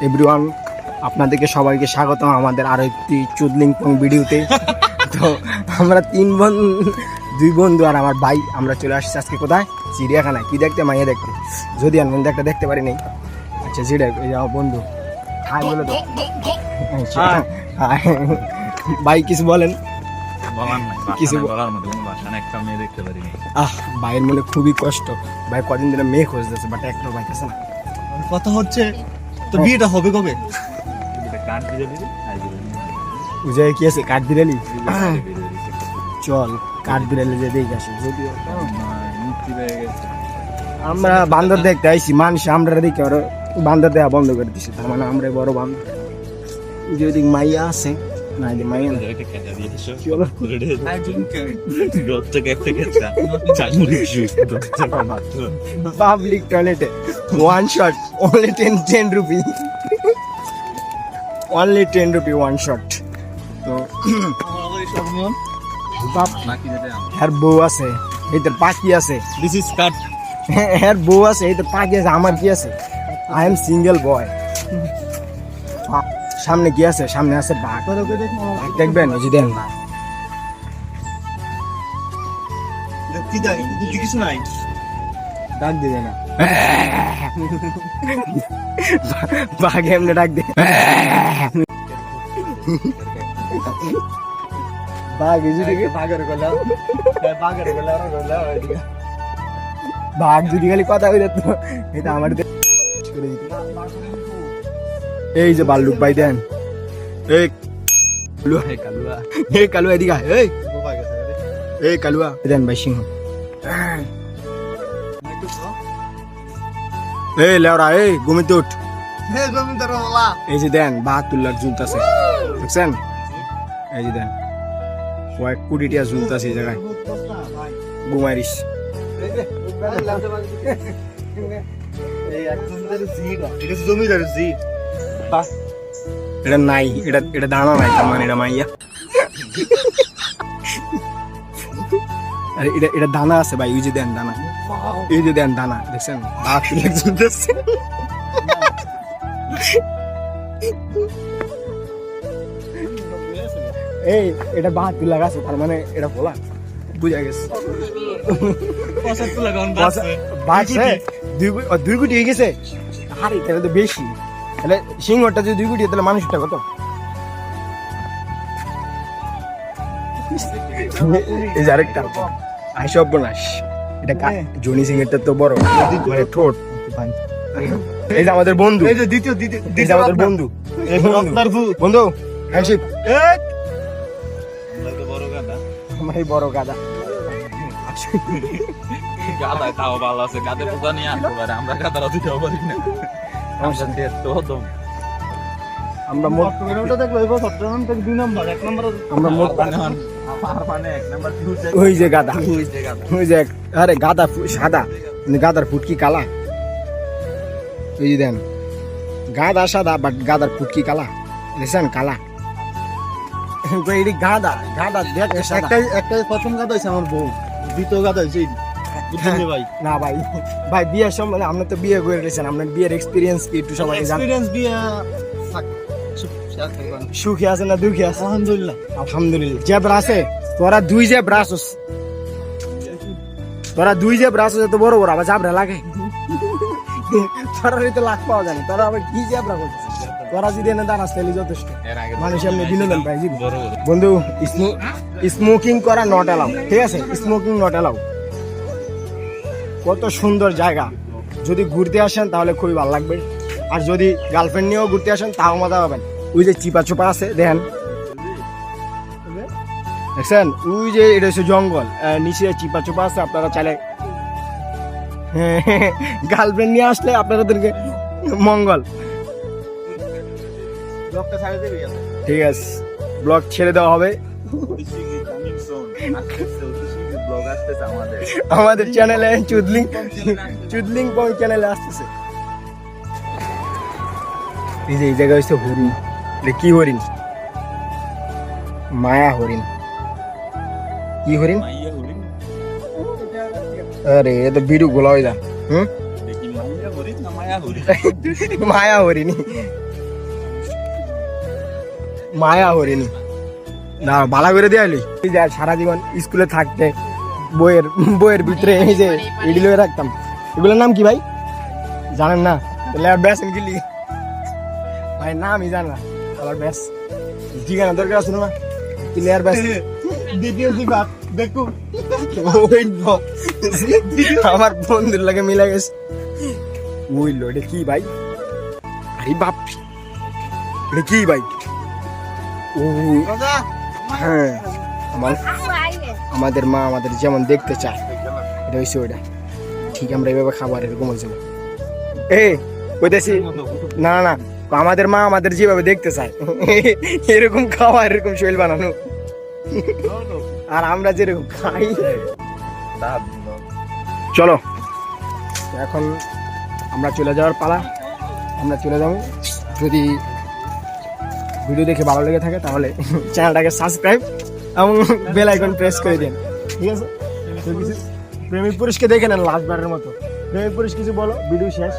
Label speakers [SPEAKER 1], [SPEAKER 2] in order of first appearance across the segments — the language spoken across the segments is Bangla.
[SPEAKER 1] এভরিওয়ান, আপনাদেরকে সবাইকে স্বাগতম আমাদের আরো একটি চুদলিং পং ভিডিওতে। তো আমরা দুই বন্ধু আর আমার ভাই আমরা চলে আসছি আজকে কোথায়? চিড়িয়াখানায়। কি দেখতে? মাইয়া দেখতে। যদি আমি একটা দেখতে পারি নাই। আচ্ছা জিরা, এই আমার বন্ধু হাই বলে তো। ভাই কিছু বলেন। ভাইয়ের মনে খুবই কষ্ট। ভাই কদিন ধরে মেয়ে খুঁজতেছে, বাট একটা পাইতেছে না।
[SPEAKER 2] কথা হচ্ছে তো বিয়েটা হবে কবে?
[SPEAKER 1] উজয় কি আছে? কাঠ বিড়ালি? চল কাঠ বিড়ালি যে দেখে আসি। যদিও আমরা বান্দর দেখতে আইছি, মানুষ আমরা দেখি আর বান্দর দেওয়া বন্ধ করে দিছি। তার মানে আমরা বড় বান্দর। যদি মাইয়া আছে না, যে মাইয়া পাবলিক টয়লেটে 1 shot only 10 rupee, only 10 rupee 1 shot। তো হ্যার বউ আছে, এই তোর পাখি আছে।
[SPEAKER 2] দিস ইজ কাট।
[SPEAKER 1] হ্যার বউ আছে, এই তোর পাখি আছে। আমার কি আছে? আই এম সিঙ্গেল বয়। সামনে কি আছে? সামনে আছে বাঘ। দেখবেন ওই যে দেন না,
[SPEAKER 2] কিছু নাই,
[SPEAKER 1] ডাক দিবে না। বাঘ এমনি ডাক দে। বাঘ বাঘ যদি খালি কথা হয়ে যেত, এটা আমার এই যে বাল্লুক ভাই দেন। এই কালুয়া এদিকে, এই কালুয়া দেন ভাই সিংহ। এই লেওরা, এই ঘুমিতে উঠ। এই যে দেন 72 লাখ ঝুলতাছে, দেখছেন? এই যে দেন কয়েক কোটি টাকা ঝুলতাছে এই জায়গায়। ঘুমাইরিস এটা নাই, এটা দানা নাই, তার মানে এটা মাইয়া। আরে এটা দানা আছে ভাই, ওই যে দেন দানা, এই যে দেন দানা, দেখছেন? এই এটা 72 লাখ আছে, তার মানে এটা বলা বুঝা গেছে। 2 কোটি হয়ে গেছে। আরে তাহলে তো বেশি। তাহলে সিংহটা যদি 2 কোটি, তাহলে মানুষটা কত? এই যে আরেকটা আইসব বোনাস, এটা জনি সিং এর তো বড় মানে ঠোঁট। এই যে আমাদের বন্ধু, এই যে দ্বিতীয় এই যে আমাদের বন্ধু, বন্ধু হ্যান্ডশেক। আমার এই বড় গাদা
[SPEAKER 2] গাদা তাও ভালো আছে, গাদে পূজা নিয়ে আসতে পারে, আমরা গাদারা দিতেও পারি না।
[SPEAKER 1] আমরা মোট ওই যে গাদা, ওই যে আরে গাদা সাদা, গাদার ফুটকি কালা। এই যে দেন গাদা সাদা, বাট গাদার ফুটকি কালা, দেখছেন? কালা। গাদা গাদা দেখ,
[SPEAKER 2] একটাই প্রথম গাদা হয়েছে আমার বউ, দ্বিতীয় গাদা হয়েছে ভাই।
[SPEAKER 1] না ভাই, ভাই বিয়ের সময় আপনি তো বিয়ে করে গেছেন, আপনার বিয়ের এক্সপিরিয়েন্স কি একটু সবাই জানেন? সুখী আছে না দুঃখী আছে?
[SPEAKER 2] আলহামদুলিল্লাহ,
[SPEAKER 1] আলহামদুলিল্লাহ। জেব্রা আছে তোরা? 2 জেব্রা আছিস তোরা, 2 জেব্রা আছিস, এত বড় বড় আবার জাবরা লাগে। তোরা তো লাখ পাওয়া যায় না, তোরা আবার কি জেব্রা করছিস? তোরা যদি এনে দাঁড়াস তাহলে যথেষ্ট। মানুষ এমনি বিনোদন পাই। বন্ধু, স্মোকিং করা নট অ্যালাউ, ঠিক আছে? Smoking not allow. কত সুন্দর জায়গা, যদি ঘুরতে আসেন তাহলে খুবই ভালো লাগবে। আর যদি গার্লফ্রেন্ড নিয়েও ঘুরতে আসেন তাও মজা পাবেন। ওই যে চিপা চোপা আছে দেখেন, দেখছেন? ওই যে এটা হচ্ছে জঙ্গল, নিচে চিপা চোপা আছে। আপনারা চাইলে গার্লফ্রেন্ড নিয়ে আসলে আপনাদেরকে মঙ্গল। ঠিক আছে, ব্লগ ছেড়ে দেওয়া হবে আমাদের চ্যানেলে, চুদলিং পং চ্যানেলে আসতেছে। এই যে এই জায়গায় হচ্ছে হরিণ। এটা কি হরিণ? মায়া হরিণ। কি হরিণ? আরে এ তো বিরু গোলা হয়ে যা। মায়া হরিণ। মায়া হরিনি না ভালো করে দেয়ালি সারা জীবন স্কুলে থাকতে বইয়ের ভিতরে এই যে এগুলো রাখতাম, এগুলোর নাম কি ভাই জানেন না? তাহলে আর ব্যাস গিলি ভাই নামই জান না, আবার ব্যাস ঠিকানা দরকার আছে না প্লেয়ার ব্যাস
[SPEAKER 2] দ্বিতীয় দিবা দেখো
[SPEAKER 1] ওই আমার বন্ধুর লাগে মিলা গেছে। বুঝলো এটা কি ভাই? আরে বাপ এটা কি ভাই? ও হ্যাঁ আমাদের মা আমাদের যেমন দেখতে চায় এটা হয়েছে ওইটা ঠিক, আমরা এইভাবে খাবার এরকম হয়েছে কইতেছি না না আমাদের মা আমাদের যেভাবে দেখতে চায় এরকম খাওয়া এরকম শৈল বানানো, আর আমরা যেরকম খাই। চলো এখন আমরা চলে যাওয়ার পালা, আমরা চলে যাবো। যদি ভিডিও দেখে ভালো লেগে থাকে তাহলে চ্যানেলটাকে সাবস্ক্রাইব এবং বেল আইকন প্রেস করে দিন, ঠিক আছে? তো কিছু প্রেমিক পুরুষকে দেখে নেন লাস্টবারের মতো। প্রেমিক পুরুষ কিছু বলো, ভিডিও শেষ।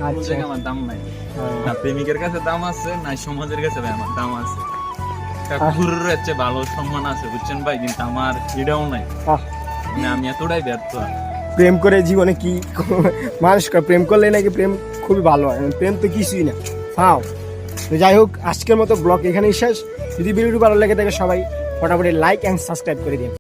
[SPEAKER 1] আচ্ছা
[SPEAKER 3] আমার দাম নাই, না প্রেমিকের কাছে দাম আছে না সমাজের কাছে ভাই আমার দাম আছে। কুকুরের হচ্ছে ভালো সম্মান আছে বুঝছেন ভাই, কিন্তু আমার এটাও নাই। মানে আমি এতটাই ব্যর্থ।
[SPEAKER 1] প্রেম করে জীবনে কি মানুষ প্রেম করলে নাকি প্রেম খুবই ভালো হয়, প্রেম তো কিছুই না ফাও। তো যাই হোক আজকের মতো ব্লগ এখানেই শেষ। যদি ভিডিওটি ভালো লেগে থাকে সবাই ফটাফট লাইক এন্ড সাবস্ক্রাইব করে দিন।